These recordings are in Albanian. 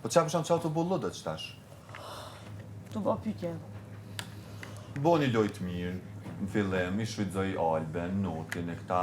Po qa përshan qa të bullodët që tash? Të bo pytje. Bo një lojtë mirë, në fillim, i shvidzoj Alben, Notin e këta.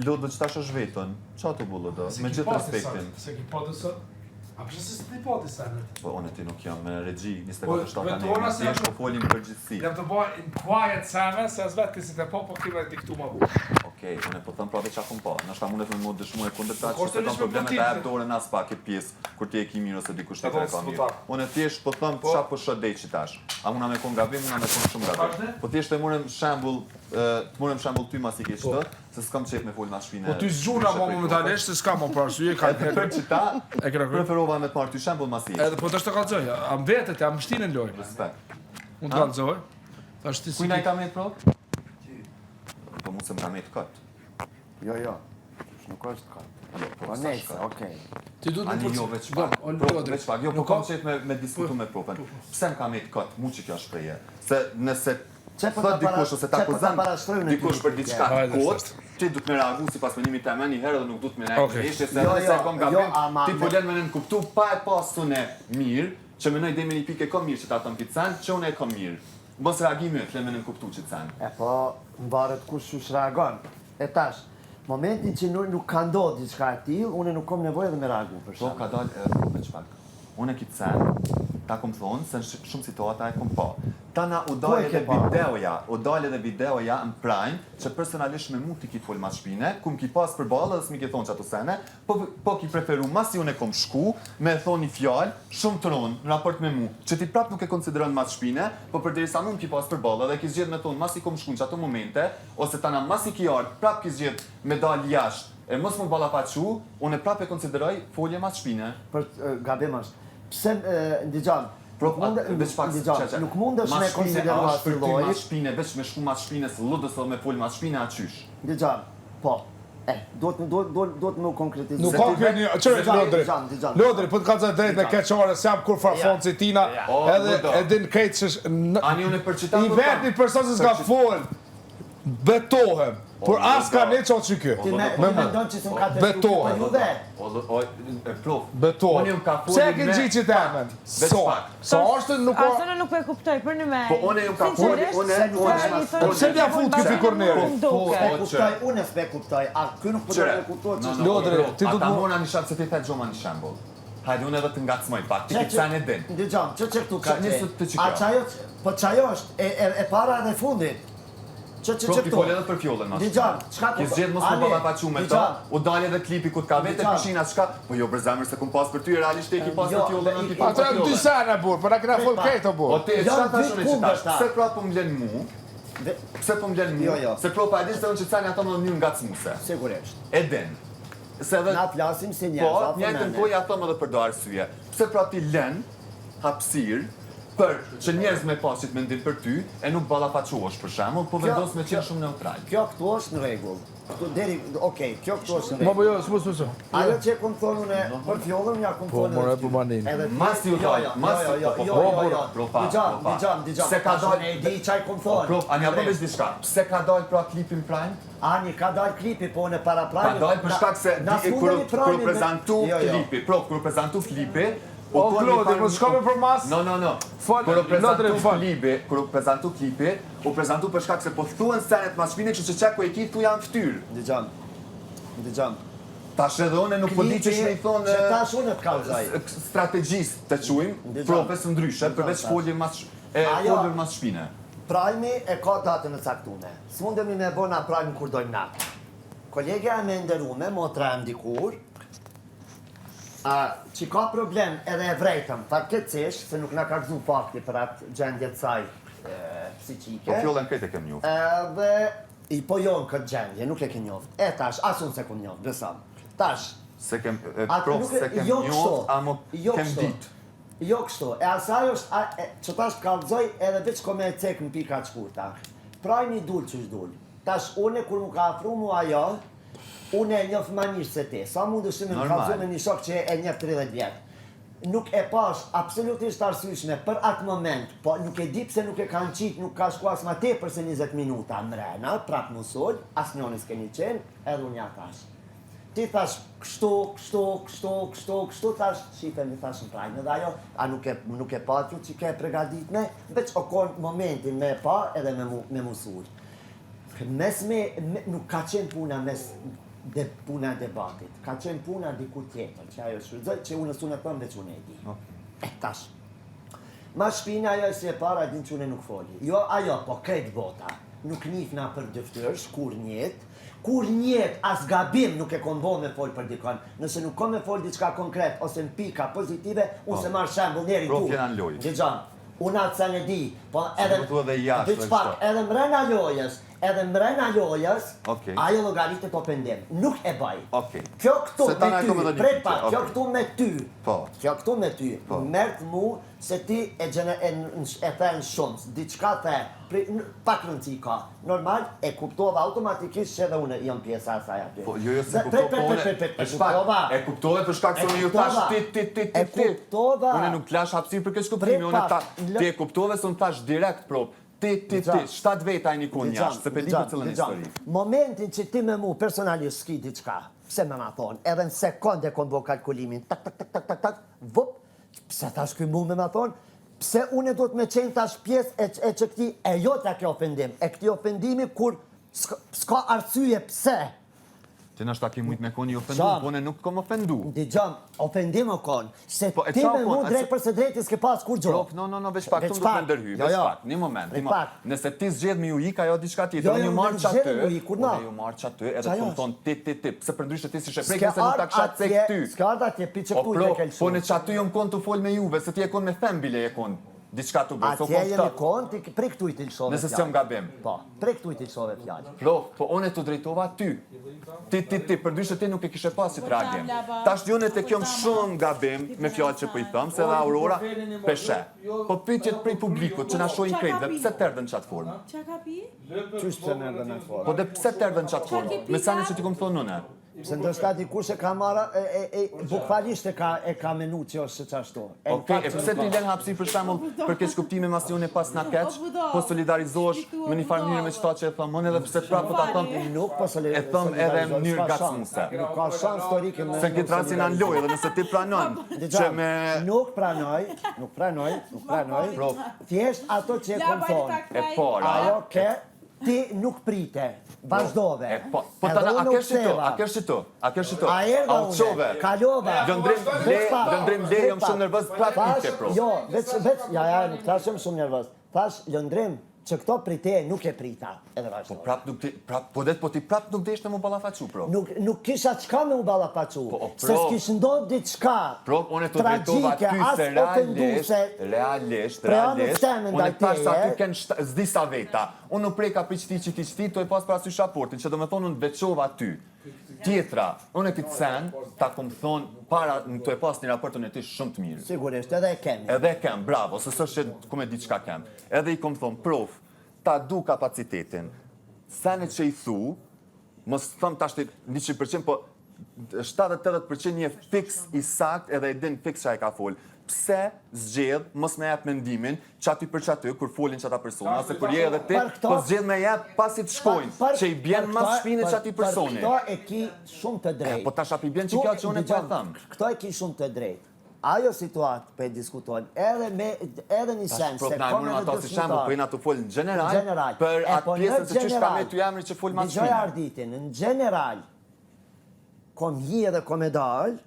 Lodët që tash është vetën, qa të bullodët? Me gjithë respektin. Se ki pati sot? A përshë se s'ti pati senet? Po, unë ti nuk jam regji, 24 anë, si është po folim për gjithësi. Jam të bëjë in quiet sene, se as vetë kësi të po kime diktu ma bu. Okej, unë po thëmë prave qa kom pa. Nështë ta mundet me më dëshmu e kundër ta që se kam probleme të ebë dore nas pak e pjesë, kur ti e ki mirë ose dikush tjetër e ka mirë. Unë thjesht po thëmë qa po shëdej që tash. A muna me kon gabim, muna me kon shumë gabim. Po thjesht e morëm shembull ty mas i ke qëtë, se s'kam qef me folë mas shpine. Po ty zgjuna ma momentalisht se s'kam më prarsye, ka Edhe për që ta, preferova me të marrë ty shembull mas i. Edhe po të është të kalzoj, am vetet, am shtinë në lojnë. Respekt. Unë të kalzoj. Kujna i ka me të prov? Po mund se më ka me të këtë. Jo, nuk është këtë. Po nejse, okej. Ti du të Ani jo veç pak, veç pak, jo po kam qef me diskutu me profen. Pse më ka me të këtë, mu që kjo shpreje. Se nëse thot dikush ose ta akuzon dikush për diçka kot, ti du të më reagu sipas menimit të një herë dhe nuk du të më reagu. Ishte se nëse kam gabim, ti po lën me në kuptu pa e pasun e mirë, që menoj dhe me një pikë e kom mirë që ta thon ti cen, që unë e kom mirë. Mos reagimi të lën me në kuptu që cen. E po, mbaret kush shush reagon. E tash, momentin që nuk ka ndodhë diçka e tillë, unë nuk kam nevojë edhe me reagu për Po shkak. ka dalë me çfarë? Unë e ki cen, ta kom thonë se në shumë situata e kom pa. Tana u dalë edhe videoja në Prime, që personalisht me mu ti ki fol mas shpine, ku m'ki pas për balë dhe s'mi ki thonë që ato sene, po ki preferu mas unë e kom shku, me thonë një fjallë, shumë të ronë, në raport me mu, që ti prap nuk e konsideron mas shpine, po përderisa mu m'ki pas për balë dhe ki zgjedh me thonë mas i kom shku në që ato momente, ose tana mas i ki ardë, prap ki zgjedh me dalë jashtë, e mos më balla pa qu, unë e prap e konsideroj folje mas shpine. Për gabim është. Pse ndigjon? Nuk mundesh me konsideru atë lloj. Mas shpine, veç me shku mas shpine, së ludës dhe me fol mas shpine atysh. Ndigjon, po. Duhet më konkretizu. Nuk ka kjo një, qërë Lodri? Lodri, po të kalzaj drejt me keqare, se jam kur farfon si tina, edhe edin krejt që Ani unë e përqitam i vetë një person që s'ka fol, betohem. Por as ka ne qonë që kjo. Ti me mendon që s'm ka të betohem. po ju dhe. Betohem. Pse e kënë gjitë që të emen? Sa është nuk ka... Asë në nuk e kuptoj, për në me... Po unë ju ka foli, Pse t'ja fut këtë fikorneri? Unë s'pe kuptoj, a kë nuk përdo të kuptoj që... Lodri, ti du të ata mona një shatë se ti the gjoma një shembull. Hajde unë edhe të ngacmoj pak, ti ki cen e din. Ndigjon, që këtu ka që... A qajo, po qajo është e para dhe fundit. Pro ti fol edhe për fjollën mas. Ndigjon, çka Ki zgjedh mos më balla pa qume ta, u dalë edhe klipi ku t'ka vete pishina çka, po jo për zemër se kum pas për ty realisht e ki pas për fjollën, nuk i pas Ato për e dy fjollën. sene burë, për na këna fol krejto Po burë. ti, çka tash unë që tash, pse pra po m'vlen mu? Pse po m'vlen mu? Se pro pa e di se unë që cani ato më një ngacmuse. Sigurisht. E din. Se edhe... Na flasim si njerëz, Po, njëjtën kohë ja thom edhe për do arsye. Pse pra ti lën hapësirë për që njerëz me pasit mendim për ty e nuk ballafaçohesh për shembull, po vendos me qenë shumë neutral. Kjo këtu është në rregull. Deri, okej, kjo këtu është në Mo po rregull. jo, s'mu. Ajo që kom thonë unë për fjollën, ja kom Po, thonë more edhe ty. po manin. Mas ju dal, mas Digjon, Se ka dalë e di çaj kom thonë. Pro, ani apo veç diçka. Pse ka dalë pra klipin Prime? Ani ka dalë klipi, po në para Ka dalë për shkak se kur prezantu klipi, kur prezantu klipi, O, Klodi, më shkome për mas? No. Kur prezantu klipi, u prezantu për shkak se po thuan senet mas shpine që që ku e ki thu janë ftyrë. Digjon. Tash edhe unë nuk po di që shme i thonë... Që tash unë të kalzaj. Strategjist të quim, profes ndryshe, përveç folje mas shpine. Prajmi e ka datën e caktune. S'mundemi me bona prajmi kur dojmë natë. Kolegja e me nderume, motra e mdikur, që ka problem edhe e vrejtëm, fatkeqësisht, se nuk na ka gëzu fakti për atë gjendje të saj psiqike. Po fjollën krejt e kem njoft. Edhe, po jo në këtë gjendje, nuk e ke njoft. E tash, as unë se ku njoft, besam. Tash. Se kem njoft, amo kem dit. Jo kështu, e asaj është, që tash kallëzoj edhe veç ko me e cek në pika të shkurta. Prajmi dul që është dul. Tash, une kur mu ka afru mu ajo, unë e njof ma njështë se ti. Sa mund është me më kalëzu me një shok që e njef 30 vjetë. Nuk e pash absolutisht arsyeshme për atë moment, po nuk e di pse nuk e kanë qitë, nuk ka shku as ma tepër se 20 minuta mrena, prap musol, as njoni s'keni qenë, edhe unë ja tash. ti thash kështu, thash shifemi thash në trajnë, edhe ajo, a nuk e pa që ke pregadit me, veç o konë momentin me pa edhe me musur. Mes nuk ka qenë puna mes puna debatit, ka qenë puna diku tjetër, që ajo shfrytëzoj, që unë s'unë e thëmë veç unë e di. Tash, ma shpina ajo si e para, din që unë nuk foli. Jo, ajo, po kretë bota, nuk njifna për dëftërsh, kur njet, as gabim nuk e kom bo me fol për dikon. Nëse nuk kom me fol diçka konkret, ose në pika pozitive, unë se marrë shembull njeri tu. Prof jena në lojë. Dëgjon, unë atë se në di, po edhe edhe mrena lojës, ajo logaritet o pendim. Nuk e baj. Kjo këtu me ty, pret pak, kjo këtu me ty. Kjo këtu me ty, mërtë mu se ti e thënë shumë, diçka the, pak rëndësi ka. Normal, e kuptova automatikisht që edhe unë jam pjesa asaj aty. Po, jo se kuptova, e kuptove për shkak se unë ju thash ti. E kuptova. Unë nuk lash hapësirë për këtë kuptimi, ti e kuptove se unë thash direkt, prop. Ti, 7 veta e një kun jashtë, se pedi për cëllën histori. Momentin që ti me mu personalisht s'ki diçka, pse me ma thonë, edhe në sekonde kon bo kalkulimin, tak, vup, pse thash këj mu me ma thonë, pse unë do të me qenë tash pjesë e që këti, e jo të kjo ofendim, e këti ofendimi kur s'ka arsye pse. Ti nështë ta ki mujtë me koni ofendu, po ne nuk kom ofendu. Dijon, ofendim o kon, se ti me mu drejt përse drejti s'ke pas kur gjo. Prof, no, veç pak, të më të ndërhy, veç pak, një moment. Nëse ti zgjedh me ju ik, ajo diçka tjetër, unë ju marrë qatë, unë ju marrë qatë, edhe të më thonë ti, pëse përndryshë ti si sheprekë, se nuk ta kshatë se këty. S'ka arda tje, pi që kujt e kelsu. Po në qatë ju më konë të folë me juve, se ti e konë me thembile e konë. Diçka të bërë, so atje jemi konë, ti prej këtu i të lëshove fjallë. Nëse s'jam gabim. Po, prej këtu i të lëshove fjallë. Po one të drejtova ty. Ti, përndryshe ti nuk e kishe pasit reagim. Tash djonet e kjom shumë gabim me fjallë që po i thëmë, se dhe Aurora peshe. Po pytjet prej publikut që na shojnë krejtve, pse tërdhen në qatë formë? Qa ka pi? Qysh pse në erdhe në formë? Po dhe pse tërdhen në qatë formë? Me sani që ti kom thonë nëne. Se ndërshka dikush e ka marra, bukfalisht e ka menu që është që qashtu. Okej, e pse ti len hapsi për shembull për keq kuptime mas unë pas na keq, po solidarizohesh me një farë mënyrë me çfarë që e thon, edhe pse prapë ta thon, nuk po solidarizohesh. E thon edhe në mënyrë gacmuese. Nuk ka shans historike me. Se këtë rasin anë lojë, dhe nëse ti pranon që me nuk pranoj. Thjesht ato që e kon thonë. E para. Ajo ke ti nuk prite, vazhdove. Po tana, a kesh që tu? A uqove? Kalova. Lëndrim le, jam shumë nervöz, prapë ike, pro. Jo, veç, nuk tash jam shumë nervöz. Tash, lëndrim, që këto prite nuk e prita, edhe vazhdove. Po ti prap nuk desh të mu ballafaqu, pro. Nuk kisha qka me mu ballafaqu, se s'kish ndodh diçka tragjike, as realisht, unë tash sa ty kënë zdisa veta. Unë nuk preka për qëti, to e pas parasysh raportin, që do me thonë unë veçova ty. Tjetra, unë e këtë sen, ta kom thonë, para të e pas një raportin e ti shumë të mirë. Sigurisht, edhe e kemi. Edhe e kem, bravo, se së që kume di qka kem. Edhe i kom thonë, prof, ta du kapacitetin. Senet që i thu, mos thëmë ta shtë 100%, po 70-80% një fix i sakt edhe i din fix që a i ka folë. Pse zgjedh, mos me jep mendimin, qati për qati, kur folin qata persona, ose kur je edhe ti, po zgjedh me jep pasit shkojnë, që i bjen mas shpine qati personi. Këto e ki shumë të drejt. Po tash api bjen që kjo që unë e po e thëmë. Këto e ki shumë të drejt. Ajo situatë për e diskutojnë, edhe një sen, se kom edhe dëshmitar. Po jena të folë në general, për atë pjesën se qështë ka me të jamri që folë mas shpine. Dijoj arditin, në general, kom hi edhe kom e dalë,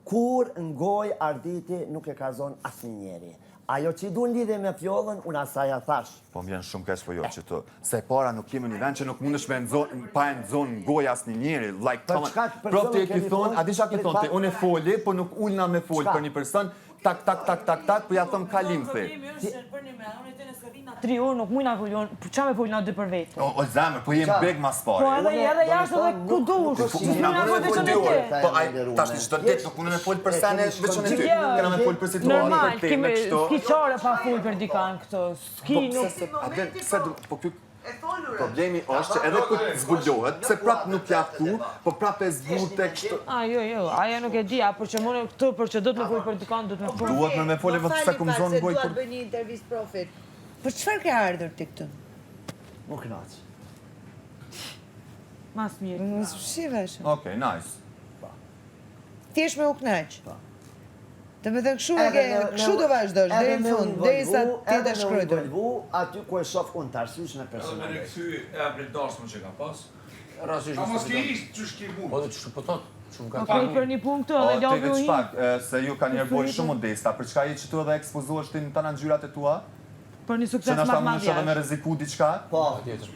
kur ngoj arditi nuk e ka zonë asë njeri. Ajo që i du në lidhe me fjollën, unë asaj a thash. Po më vjen shumë kesh po jo që të. Se para nuk kemi një vend që nuk mundesh me pa e në zonë ngoj asë njeri. Prop të e ki thonë, a di qa ki thonë, te unë e foli, po nuk ullna me foli për një person, tak, po ja thëmë kalim thë. Tri orë nuk mujna foljon, qa me foljon dy për vetë? O zemër, po jem beg mas pare. Po edhe jashtë edhe ku dush, që mujna folë veçën e ty. Po tash një qëtë ditë, nuk mune me folë për sene veçën e ty. Këna me folë për situatë, për teme, kështu. S'ki qare pa folë për dikan këto, s'ki nuk... Po kjo problemi është që edhe këtë zbullohet, pse prap nuk jaftu, po prap e zbute kështu. Jo, aja nuk e di, për që mune këtë, për që do të me folë për dikan, do të me folë. Duhet me folë vëtë se kumë zonë boj për... bëj një intervjist profit. Për qëfar ke ardhur të këtu? Më knaqë. Mas mirë. Më shivesh. Okej, nice. t'jesh me u knaq. Të me thënë kështu do vazhdosh, deri në fund, derisa ti të shkruajtur. Aty ku e shoh unë të arsyeshme personale. e bredashme që ka pas. Rasisht. A mos ke ishtë që shki mund. Po dhe që po thot, shumë ka Okej, për një punë këtu edhe lagë u pak, se ju ka njerë bojë shumë modesta, për çka je që tu edhe ekspozuash ti në të ngjyrat e tua? për një Që sukses nështë ta më mundesh edhe me madh. rreziku diçka? Po,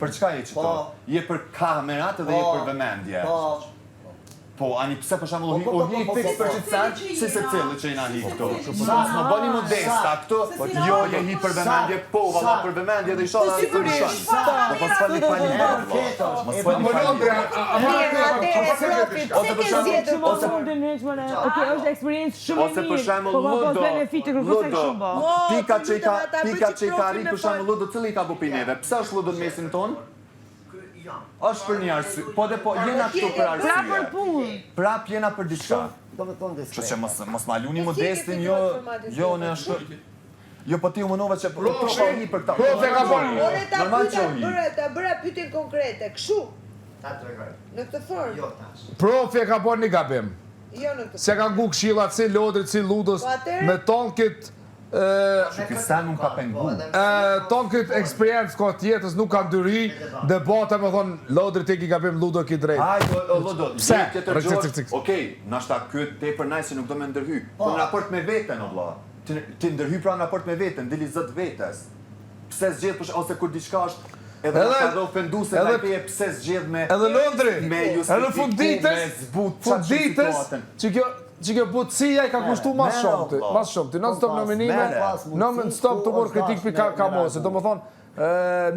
Për çka je që tu? Je për kamerat edhe je për vëmendje. po, Po, ani pse për shembull Po, u hi po, fix po, për po, qitësan, si se cilë që jena hi këtu. Mos më bëni modesta këtu, jo je hi për vëmendje, po, valla për vëmendje dhe inshallah të ndryshon. Do pas fali pali. Mos fali Okej, është eksperiencë shumë Ose e për mirë. shembull Po ka pas Ludo, benefitë kërkues tek shumë bo. Pika që i ka arrit për shembull Ludo, cili ka bupi neve? Pse është Ludo në mesin ton? Është për një arsye. Po dhe po jena këtu për Pra për arsye. punë. Prap jena për diçka. do me thonë Kështu që diskret. mos ma luni modestin, jo në ashtu. Jo po ti u mënova që po hi për këta. Profe ka bërë. Ore ta Normal që pyeta, u hi. ta bëra pyetje konkrete, kështu, Ta tregoj. në këtë formë. Jo tash. Profe ka bërë një gabim. Jo në këtë. Se ka ngu këshilla si Lodrit, si Ludos, Po atëre? me ton këtë Ky sen nuk ka pengu. ton këtë eksperiencë ko tjetës nuk ka ndyri, debata me thonë Lodrit e ki gabim, Ludo ki drejt. Hajde, Ludo, Pse? tjetër Cik, gjë. cik. Okej, nashta ky tepër nice nuk do me ndërhy. Po në raport me veten o vlla. Ti ndërhy pra në raport me veten, dili zot vetes. Pse zgjedh ose kur diçka është edhe Edhe- ka do ofenduese edhe- ndaj teje pse zgjedh me Edhe Londri, me edhe funditës, që kjo butësia i ka kushtu mas Mere, shumë, valla. mas shumë. Ti non-stop nominime, Mere. non-stop të morë kritik për Kamose. Do më thonë,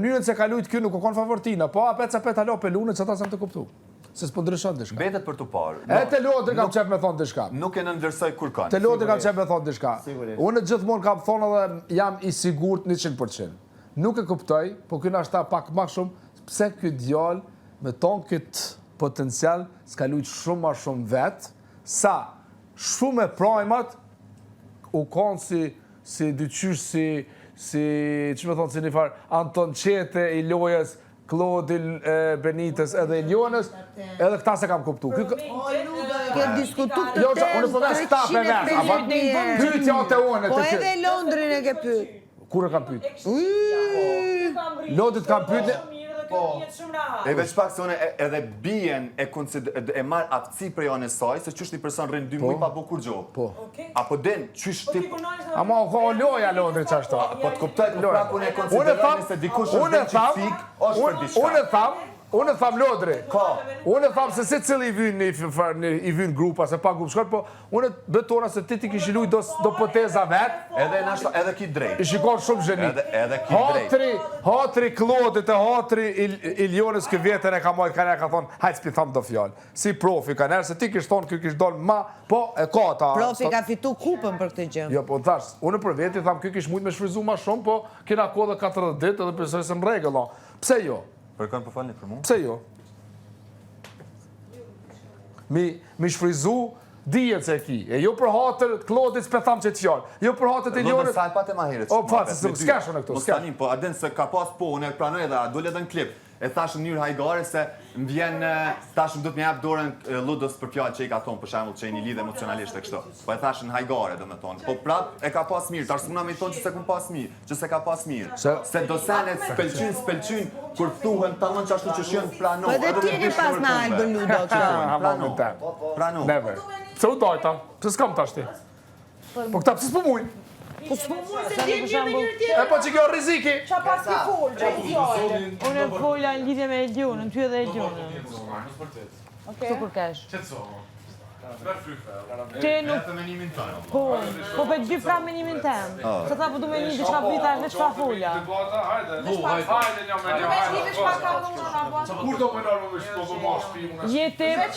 mënyrën se ka lujt kjo nuk o konë favoritina, po apet sa pet halo pelune që ta sem të kuptu. Se s'po ndryshon dishka. Betet për tu parë. E të Lodri kam qep me thonë dishka. Nuk e nëndërsoj kur kanë. Të Lodri kam qep me thonë dishka. Sigurisht. Unë gjithmonë kam thonë edhe jam i sigurt 100%. Nuk e kuptoj, po kjo është ta pak ma shumë, pse kjo djallë me tonë këtë potencial s'ka lujt shumë ma shumë vetë, sa shumë e prajmat u konë si dyqysh, që me thonë si një farë, Anton Qete, i Lojës, Klodil Benitez edhe Ilionës, edhe këta se kam kuptu. Ke diskutu këtë Jo, që unë po dhe staf e vetë, apo pyetja te unë. Po edhe Londrin e ke pyet. Kur e kam pyet? Lodit kam pyet. E veç pak se unë edhe bien e marr aftësi për janë e saj, se qysh një person rrin 2 muaj pa bu kur gjo. Po. Apo den, qysh ti... Ama o ka loja Lodri qashtu. Po të kuptoj, po prap unë e Unë konsideroj se dikush është den që fik, është për diçka. Unë e tham Lodri. Unë e tham se se cili i vyn grupa, se pa grup shkoj, po unë betona se ti kish luj do poteza vet, Edhe ki drejt. i shikon shumë zheni. Edhe ki drejt. Hatri Klodit e hatri Ilionës kë vjetën e ka mojt, ka thonë, hajtë s'pi tham do fjallë. Si profi ka nërë, se ti kish thonë, kjo kish donë ma, po e ka ta. Profi ka fitu kupën për këtë gjë. Jo, po thash, unë për veti tham, kjo kish mujt me shfryzu ma shumë, po kena kodë 40 ditë edhe përsoj se më regullo. Pse jo? Për kënë përfalni për mu? Pse jo? Mi shfryzu dijet se e ki. E jo për hatër Klodit s'pe tham që të fjallë. Jo për hatër të Ilionës. Lodër sa e pat e ma herët. O, fatë, s'ka shone këtu, Mos s'ka. tanim, po aden se ka pas po, unë e pranoj edhe, dole edhe në klip. E thash në njërë hajgare se më vjen, tash më do të më jap dorën Ludos për fjalë që i ka thonë, për shembull që i një lidh emocionalisht e kështu. Po e thash në hajgare, domethënë. Po prap e ka pas mirë, tash s'muna me thonë që se kum pas mirë, që se ka pas mirë. Se dosenet s'pëlqyn kur thuhen tamam ashtu që shën pranoj. Po edhe ti ke pas në albën Ludo këto. Prano. Never. Pse u dojta? Pse s'kam tash ti? Po këta pse s'po mujnë? Po s'po mund se ti për shembull. E po që kjo riziki. Qa pas ti fol, që i fjallë. Unë e fola në lidhje me Elionën, ty edhe Elionën. Su për kesh. Ti nuk... Po për dy fra menimin tem. Se ta po du me një diçka pita e veç fa folja. Kur do më nërë më shpo më shpi? Jeti...